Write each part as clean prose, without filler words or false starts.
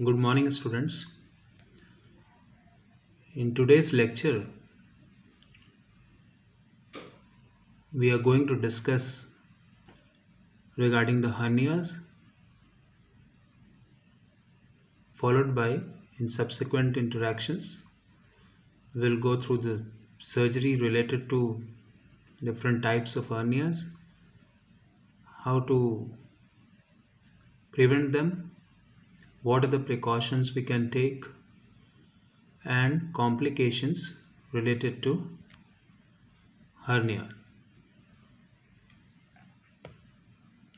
Good morning, students. In today's lecture, we are going to discuss regarding the hernias, followed by in subsequent interactions, we'll go through the surgery related to different types of hernias, how to prevent them, what are the precautions we can take, and complications related to hernia.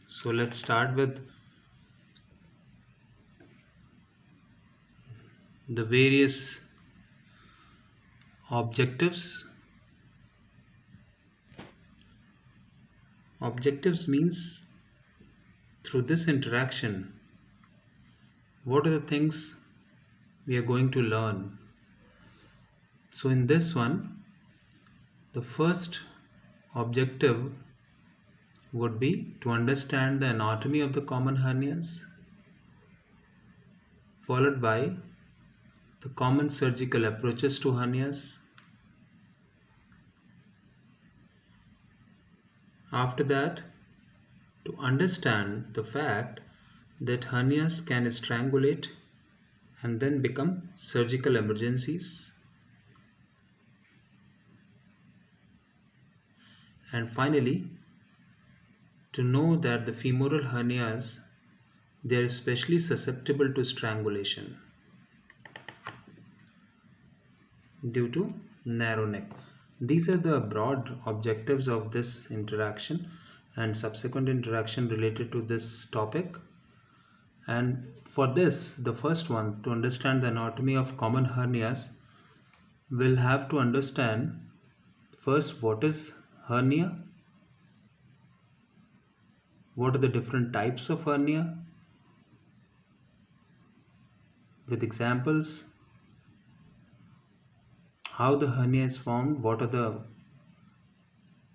So let's start with the various objectives. Objectives means through this interaction, what are the things we are going to learn. So in this one, the first objective would be to understand the anatomy of the common hernias, followed by the common surgical approaches to hernias. After that, to understand the fact that hernias can strangulate and then become surgical emergencies. And finally, to know that the femoral hernias, they are especially susceptible to strangulation due to narrow neck. These are the broad objectives of this interaction and subsequent interaction related to this topic. And for this, the first one, to understand the anatomy of common hernias, we'll have to understand first what is hernia, what are the different types of hernia, with examples, how the hernia is formed, what are the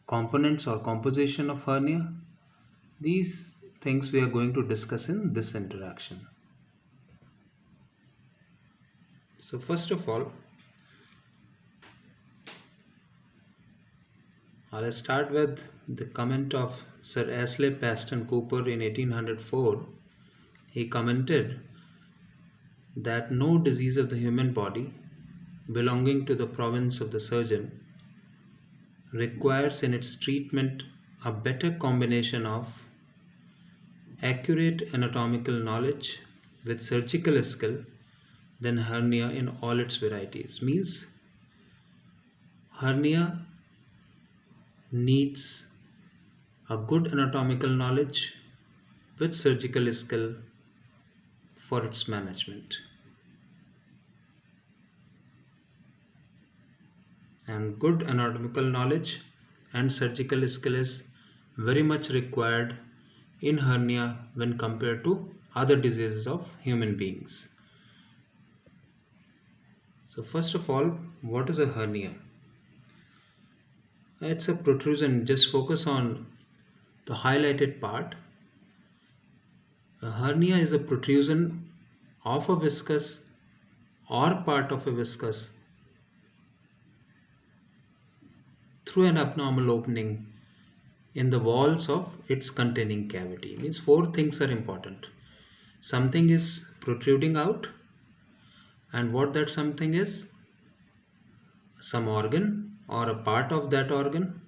components or composition of hernia. These things we are going to discuss in this interaction. So first of all, I'll start with the comment of Sir Ashley Paston Cooper in 1804. He commented that no disease of the human body belonging to the province of the surgeon requires in its treatment a better combination of accurate anatomical knowledge with surgical skill than hernia in all its varieties. Means hernia needs a good anatomical knowledge with surgical skill for its management. And good anatomical knowledge and surgical skill is very much required in hernia when compared to other diseases of human beings. So first of all, what is a hernia? It's a protrusion. Just focus on the highlighted part. A hernia is a protrusion of a viscous or part of a viscous through an abnormal opening in the walls of its containing cavity. Means four things are important. Something is protruding out, and what that something is, some organ or a part of that organ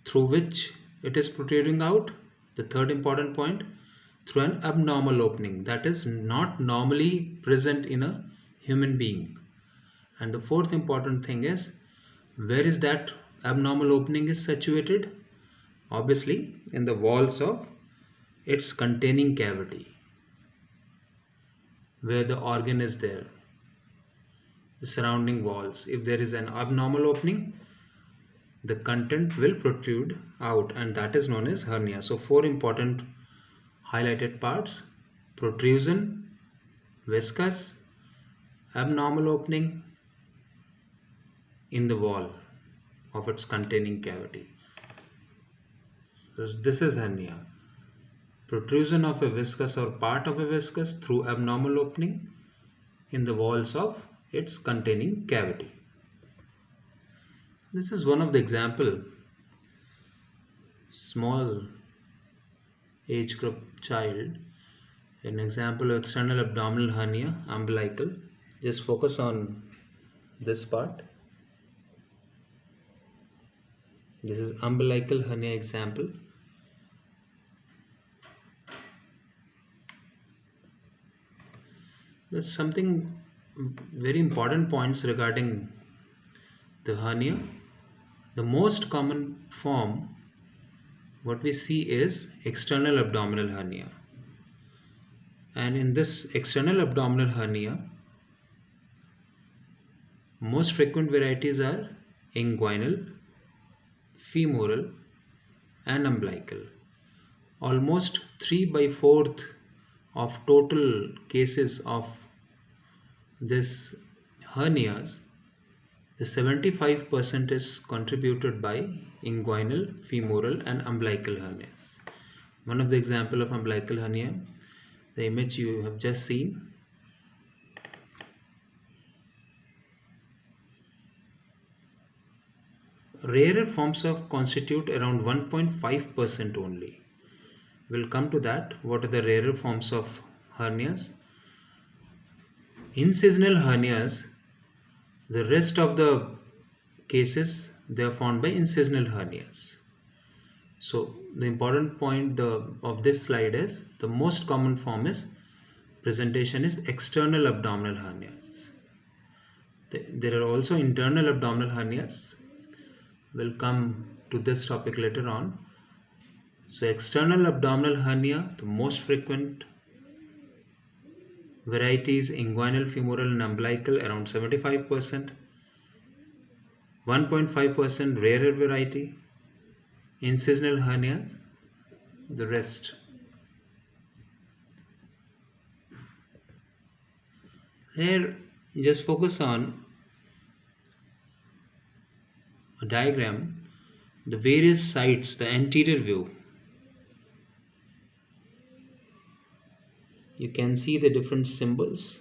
through which it is protruding out. The third important point, through an abnormal opening that is not normally present in a human being. And the fourth important thing is, where is that abnormal opening is situated? Obviously in the walls of its containing cavity where the organ is there, the surrounding walls. If there is an abnormal opening, the content will protrude out, and that is known as hernia. So four important highlighted parts: protrusion, viscous, abnormal opening in the wall of its containing cavity. So this is hernia. protrusion of a viscus or part of a viscus through abnormal opening in the walls of its containing cavity. This is one of the example. Small age group child, an example of external abdominal hernia, umbilical. Just focus on this part. This is umbilical hernia example. There's something very important points regarding the hernia. The most common form what we see is external abdominal hernia, and in this external abdominal hernia most frequent varieties are inguinal, femoral and umbilical. Almost 3 by 4th of total cases of this hernias, the 75% is contributed by inguinal, femoral and umbilical hernias. One of the example of umbilical hernia, the image you have just seen. Rarer forms of constitute around 1.5% only. We'll come to that. What are the rarer forms of hernias? Incisional hernias, the rest of the cases they are found by incisional hernias. So the important point of this slide is the most common form is presentation is external abdominal hernias. There are also internal abdominal hernias. We'll come to this topic later on. So external abdominal hernia, the most frequent varieties inguinal, femoral and umbilical around 75%. 1.5% rarer variety incisional hernias, the rest. Here just focus on a diagram, the various sides, the anterior view. You can see the different symbols.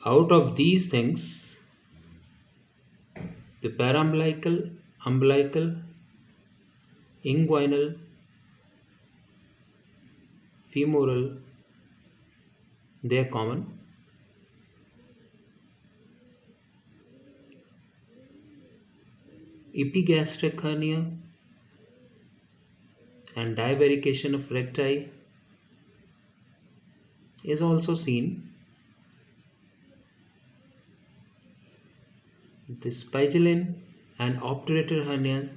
Out of these things, the paraumbilical, umbilical, inguinal, femoral, they are common. Epigastric hernia and divarication of recti is also seen. The Spigillin and obturator hernias,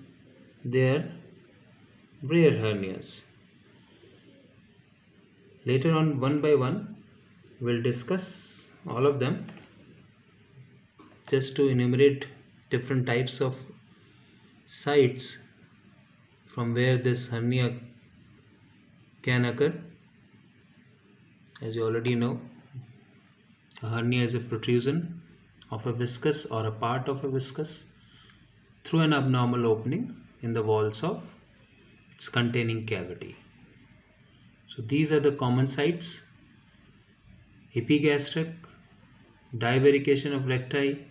they are rare hernias. Later on, one by one, we'll discuss all of them just to enumerate different types of sites from where this hernia can occur. As you already know, a hernia is a protrusion of a viscus or a part of a viscus through an abnormal opening in the walls of its containing cavity. So these are the common sites: epigastric, divarication of recti,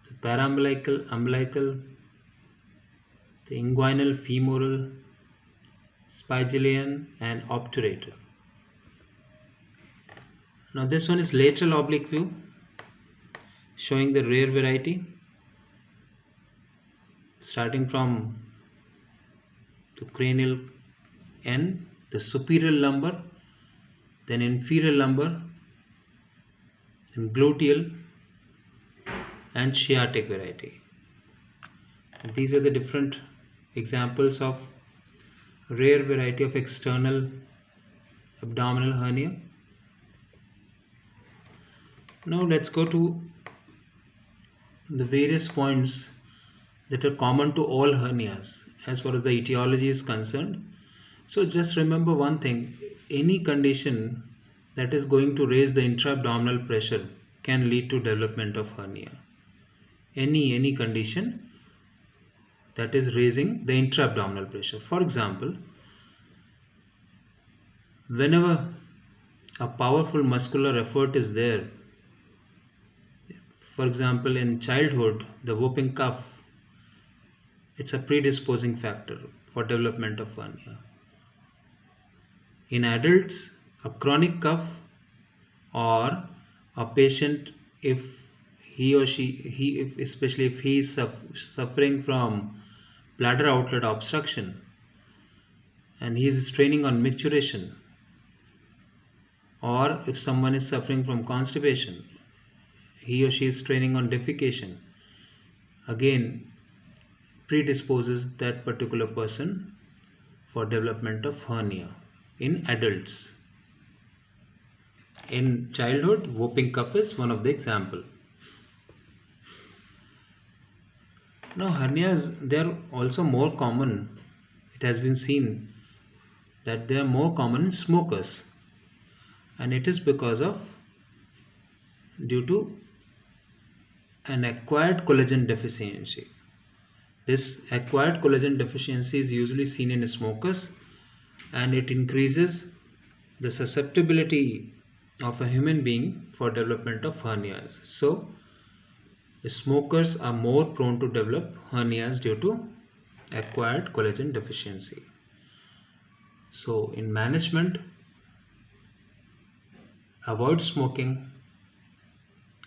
the paraumbilical, umbilical, the inguinal, femoral, Spigillin and obturator. Now this one is lateral oblique view, showing the rare variety, starting from the cranial end, the superior lumbar, then inferior lumbar, then gluteal and sciatic variety. These are the different examples of rare variety of external abdominal hernia. Now let's go to the various points that are common to all hernias as far as the etiology is concerned. So just remember one thing: any condition that is going to raise the intra-abdominal pressure can lead to development of hernia. Any condition that is raising the intra-abdominal pressure. For example, whenever a powerful muscular effort is there, for example in childhood, the whooping cough, it's a predisposing factor for development of hernia. In adults, a chronic cough, or a patient, if he or she, especially if he is suffering from bladder outlet obstruction and he is straining on micturition, or if someone is suffering from constipation, he or she is straining on defecation, again predisposes that particular person for development of hernia in adults. In childhood, whooping cough is one of the example. Now hernias, they are also more common. It has been seen that they are more common in smokers, and it is because of due to an acquired collagen deficiency. This acquired collagen deficiency is usually seen in smokers, and it increases the susceptibility of a human being for development of hernias. So smokers are more prone to develop hernias due to acquired collagen deficiency. So in management, avoid smoking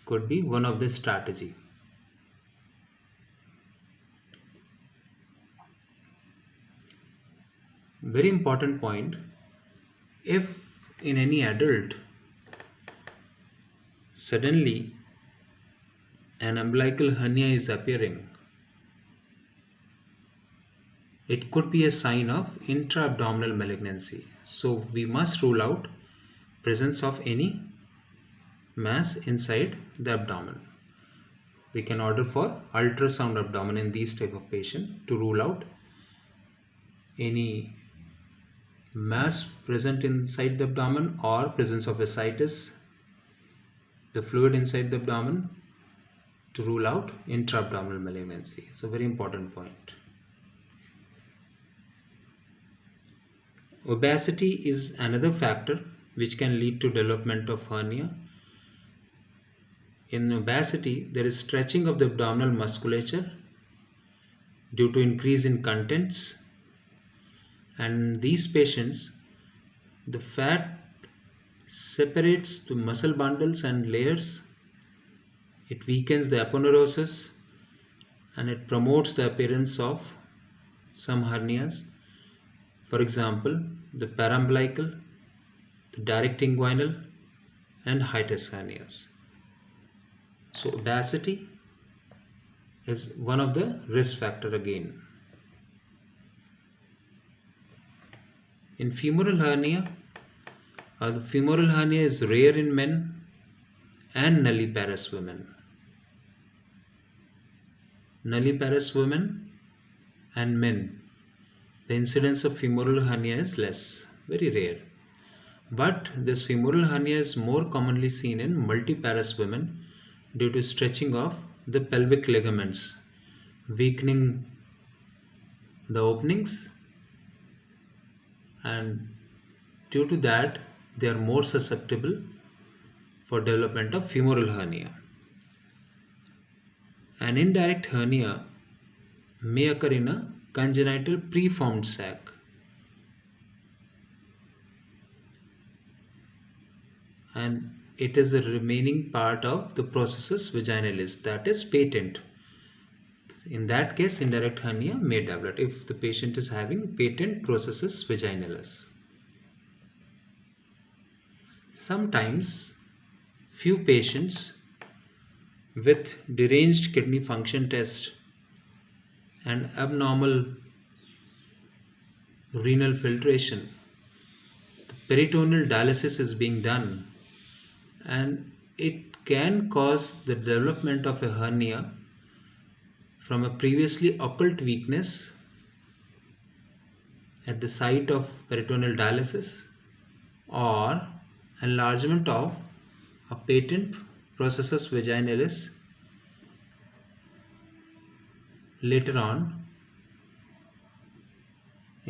could be one of the strategy. Very important point, if in any adult suddenly an umbilical hernia is appearing, it could be a sign of intra-abdominal malignancy. So we must rule out presence of any mass inside the abdomen. We can order for ultrasound abdomen in these type of patient to rule out any mass present inside the abdomen or presence of ascites, the fluid inside the abdomen, to rule out intra-abdominal malignancy. So very important point. Obesity is another factor which can lead to development of hernia. In obesity, there is stretching of the abdominal musculature due to increase in contents, and these patients, the fat separates the muscle bundles and layers. It weakens the aponeurosis and it promotes the appearance of some hernias. For example, the paraumbilical, the direct inguinal, and hiatus hernias. So obesity is one of the risk factor again. In femoral hernia, the femoral hernia is rare in men and nulliparous women. Nulliparous women and men, the incidence of femoral hernia is less, very rare. But this femoral hernia is more commonly seen in multiparous women due to stretching of the pelvic ligaments, weakening the openings, and due to that they are more susceptible for development of femoral hernia. An indirect hernia may occur in a congenital preformed sac. And it is the remaining part of the processus vaginalis, that is patent. In that case, indirect hernia may develop if the patient is having patent processus vaginalis. Sometimes few patients with deranged kidney function test and abnormal renal filtration, the peritoneal dialysis is being done, and it can cause the development of a hernia from a previously occult weakness at the site of peritoneal dialysis or enlargement of a patent processus vaginalis later on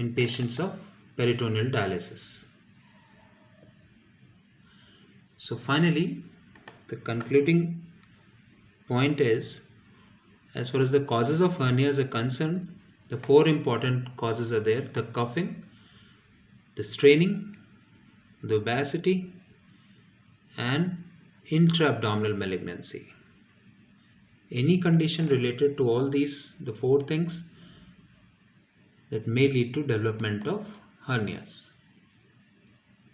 in patients of peritoneal dialysis. So finally, the concluding point is, as far as the causes of hernias are concerned, the four important causes are there: the cuffing, the straining, the opacity, and intra-abdominal malignancy. Any condition related to all these, the four things, that may lead to development of hernias.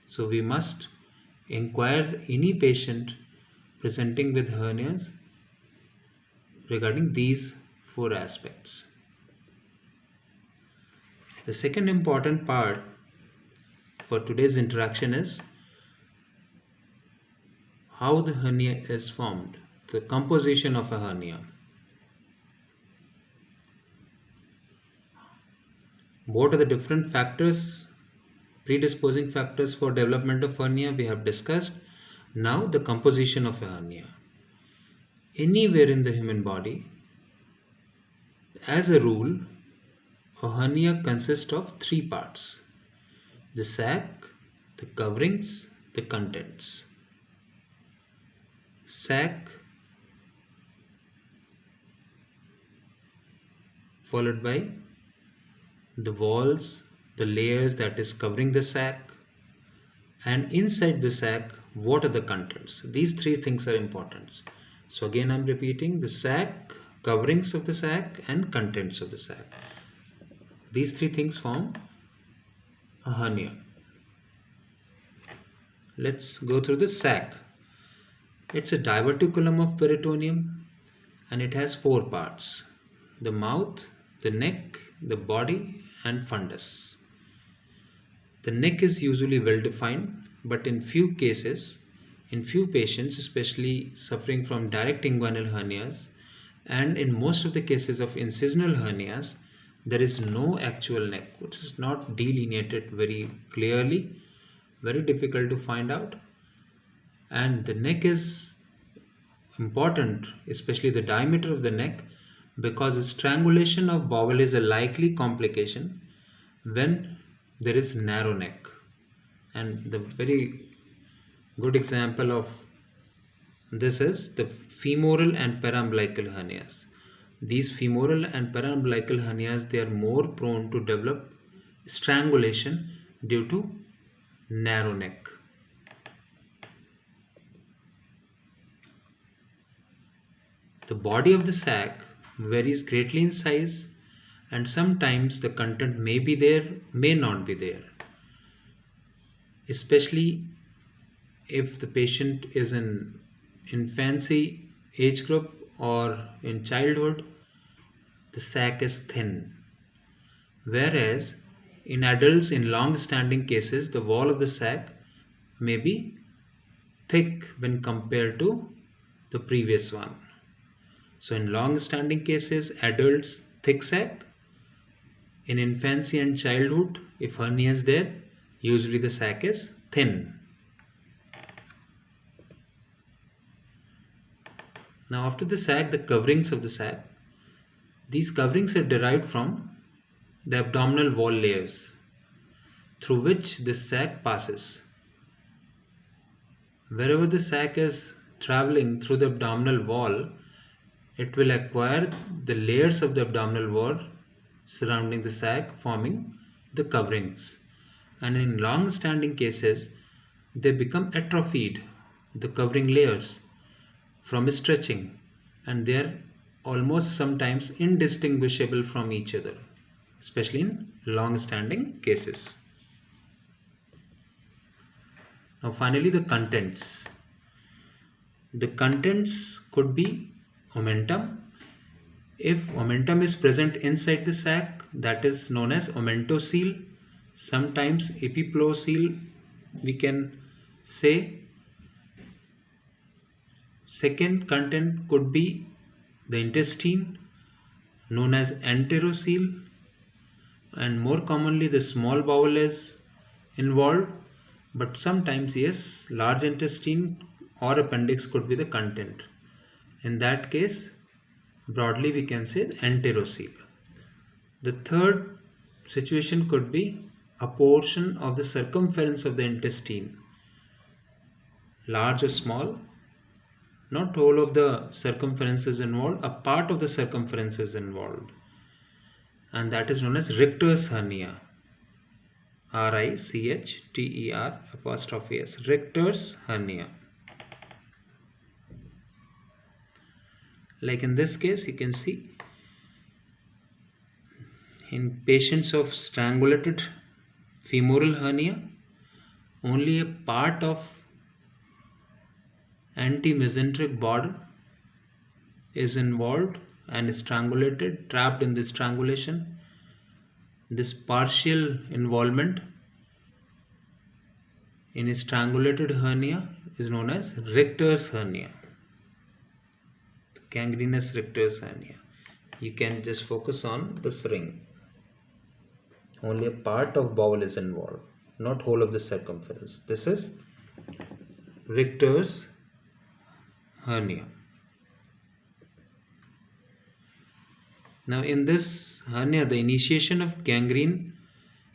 So we must inquire any patient presenting with hernias regarding these four aspects. The second important part for today's interaction is how the hernia is formed, the composition of a hernia. What are the different factors, predisposing factors for development of hernia we have discussed. Now the composition of a hernia. Anywhere in the human body, as a rule, a hernia consists of three parts: the sac, the coverings, the contents. Sac followed by the walls, the layers that is covering the sac, and inside the sac, what are the contents? These three things are important. So again I'm repeating: the sac, coverings of the sac, and contents of the sac. These three things form a hernia. Let's go through the sac. It's a diverticulum of peritoneum and it has four parts: the mouth, the neck, the body, and fundus. The neck is usually well defined, but in few cases, in few patients, especially suffering from direct inguinal hernias, and in most of the cases of incisional hernias, there is no actual neck, which is not delineated very clearly, very difficult to find out. And the neck is important, especially the diameter of the neck, because strangulation of bowel is a likely complication when there is narrow neck. And the very good example of this is the femoral and paraumbilical hernias. These femoral and paraumbilical hernias, they are more prone to develop strangulation due to narrow neck. The body of the sac varies greatly in size, and sometimes the content may be there, may not be there. Especially if the patient is in infancy age group or in childhood, the sac is thin. Whereas in adults, in long-standing cases, the wall of the sac may be thick when compared to the previous one. So in long-standing cases, adults, thick sac. In infancy and childhood, if hernia is there, usually the sac is thin. Now after the sac, the coverings of the sac. These coverings are derived from the abdominal wall layers through which the sac passes. Wherever the sac is traveling through the abdominal wall, it will acquire the layers of the abdominal wall surrounding the sac, forming the coverings. And in long-standing cases, they become atrophied, the covering layers, from stretching, and they are almost sometimes indistinguishable from each other, especially in long-standing cases. Now finally, the contents. The contents could be omentum. If omentum is present inside the sac, that is known as omentocele. Sometimes epiplocele, we can say. Second content could be the intestine, known as enterocele, and more commonly the small bowel is involved, but sometimes yes, large intestine or appendix could be the content. In that case, broadly we can say the enterocele. The third situation could be a portion of the circumference of the intestine, large or small. Not whole of the circumference is involved, a part of the circumference is involved, and that is known as Rectus hernia. Richter apostrophe S, Rectus hernia. Like in this case, you can see in patients of strangulated femoral hernia, only a part of anti-mesenteric border is involved and is strangulated, trapped in this strangulation. This partial involvement in a strangulated hernia is known as Richter's hernia, gangrenous Richter's hernia. You can just focus on this ring. Only a part of bowel is involved, not whole of the circumference. This is Richter's hernia. Now in this hernia, the initiation of gangrene,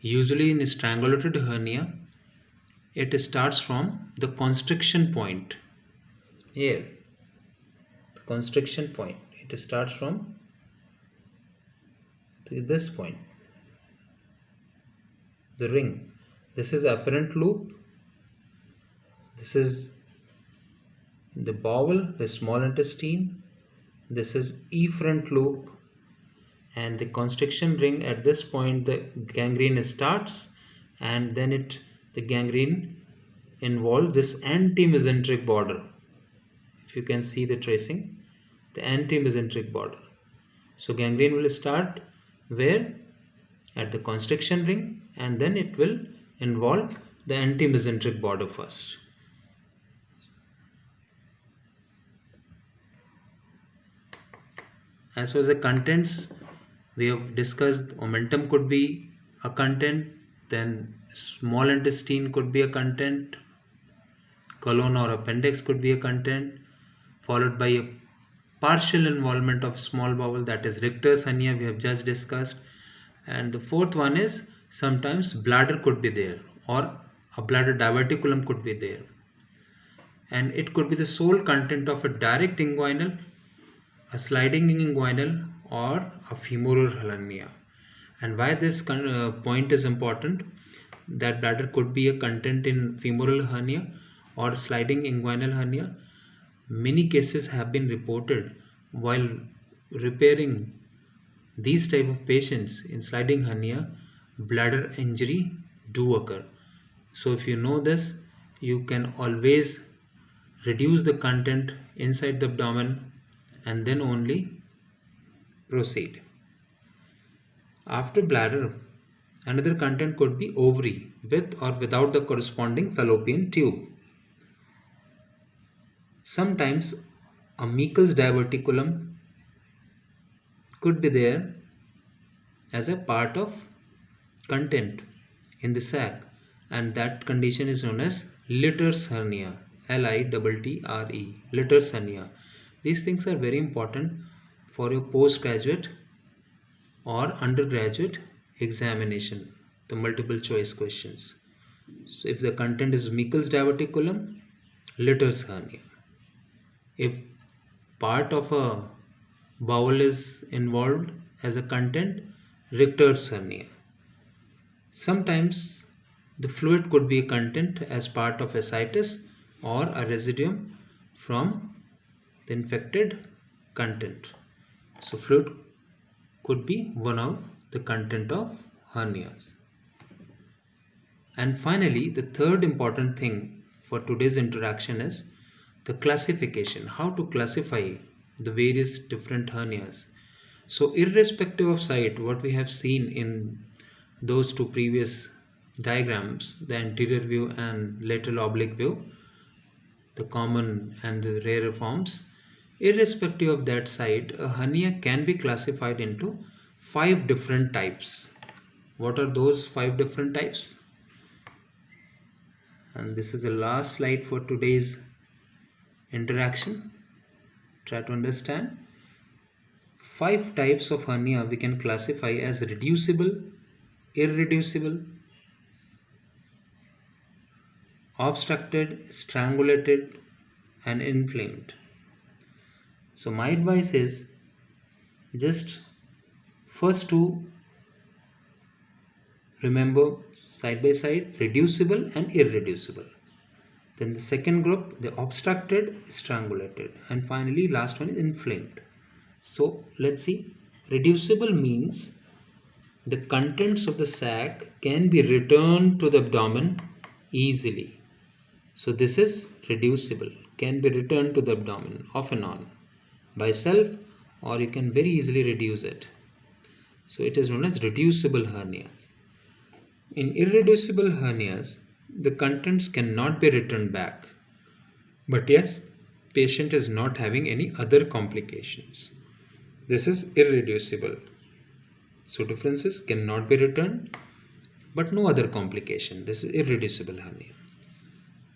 usually in strangulated hernia, it starts from the constriction point. Here, the constriction point, it starts from this point, the ring. This is afferent loop. This is the bowel, the small intestine. This is efferent loop, and the constriction ring. At this point, the gangrene starts, and then the gangrene involves this anti-mesenteric border. If you can see the tracing, the anti-mesenteric border. So gangrene will start where? At the constriction ring, and then it will involve the anti-mesenteric border first. As far as the contents, we have discussed omentum could be a content, then small intestine could be a content, colon or appendix could be a content, followed by a partial involvement of small bowel, that is Richter's hernia, we have just discussed. And the fourth one is sometimes bladder could be there, or a bladder diverticulum could be there, and it could be the sole content of a direct inguinal, a sliding inguinal, or a femoral hernia. And why this point is important, that bladder could be a content in femoral hernia or sliding inguinal hernia. Many cases have been reported while repairing these type of patients in sliding hernia, bladder injury do occur. So if you know this, you can always reduce the content inside the abdomen and then only proceed. After bladder, another content could be ovary with or without the corresponding fallopian tube. Sometimes a Meckel's diverticulum could be there as a part of content in the sac, and that condition is known as Litter's hernia, Littre, Litter's hernia. These things are very important for your postgraduate or undergraduate examination, the multiple choice questions. So if the content is Meckel's diverticulum, Litter's hernia. If part of a bowel is involved as a content, Richter's hernia. Sometimes the fluid could be a content as part of ascites or a residuum from the infected content. So fluid could be one of the content of hernias. And finally, the third important thing for today's interaction is the classification, how to classify the various different hernias. So irrespective of site, what we have seen in those two previous diagrams, the anterior view and lateral oblique view, the common and the rarer forms, irrespective of that site, a hernia can be classified into 5 different types. What are those 5 different types? And this is the last slide for today's interaction. Try to understand. 5 types of hernia we can classify as reducible, irreducible, obstructed, strangulated, and inflamed. So my advice is just first two remember side by side, reducible and irreducible. Then the second group, the obstructed, strangulated, and finally last one is inflamed. So let's see. Reducible means the contents of the sac can be returned to the abdomen easily. So this is reducible, can be returned to the abdomen off and on by self, or you can very easily reduce it. So it is known as reducible hernias. In irreducible hernias, the contents cannot be returned back. But yes, patient is not having any other complications. This is irreducible. So differences cannot be returned, but no other complication. This is irreducible hernia.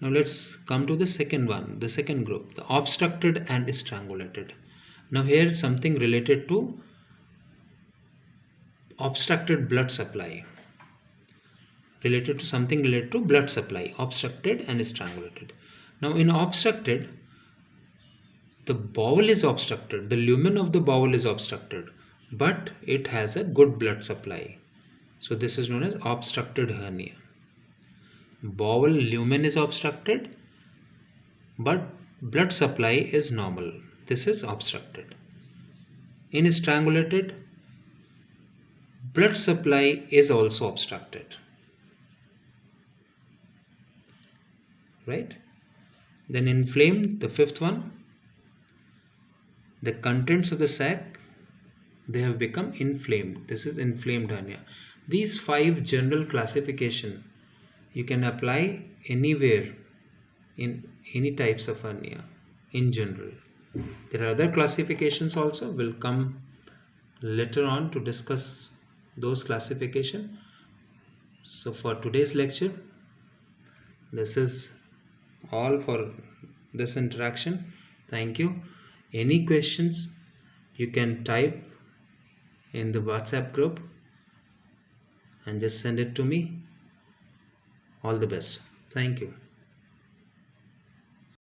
Now let's come to the second one, the second group, the obstructed and strangulated. Now here something related to obstructed blood supply. Related to blood supply, obstructed and strangulated. Now in obstructed, the bowel is obstructed, the lumen of the bowel is obstructed, but it has a good blood supply. So this is known as obstructed hernia. Bowel lumen is obstructed, but blood supply is normal. This is obstructed. In strangulated, blood supply is also obstructed. Right? Then inflamed, the fifth one, the contents of the sac, they have become inflamed. This is inflamed hernia. These five general classification you can apply anywhere in any types of hernia in general. There are other classifications also. We'll come later on to discuss those classification. So for today's lecture, this is all for this interaction. Thank you. Any questions you can type in the WhatsApp group and just send it to me. All the best. Thank you.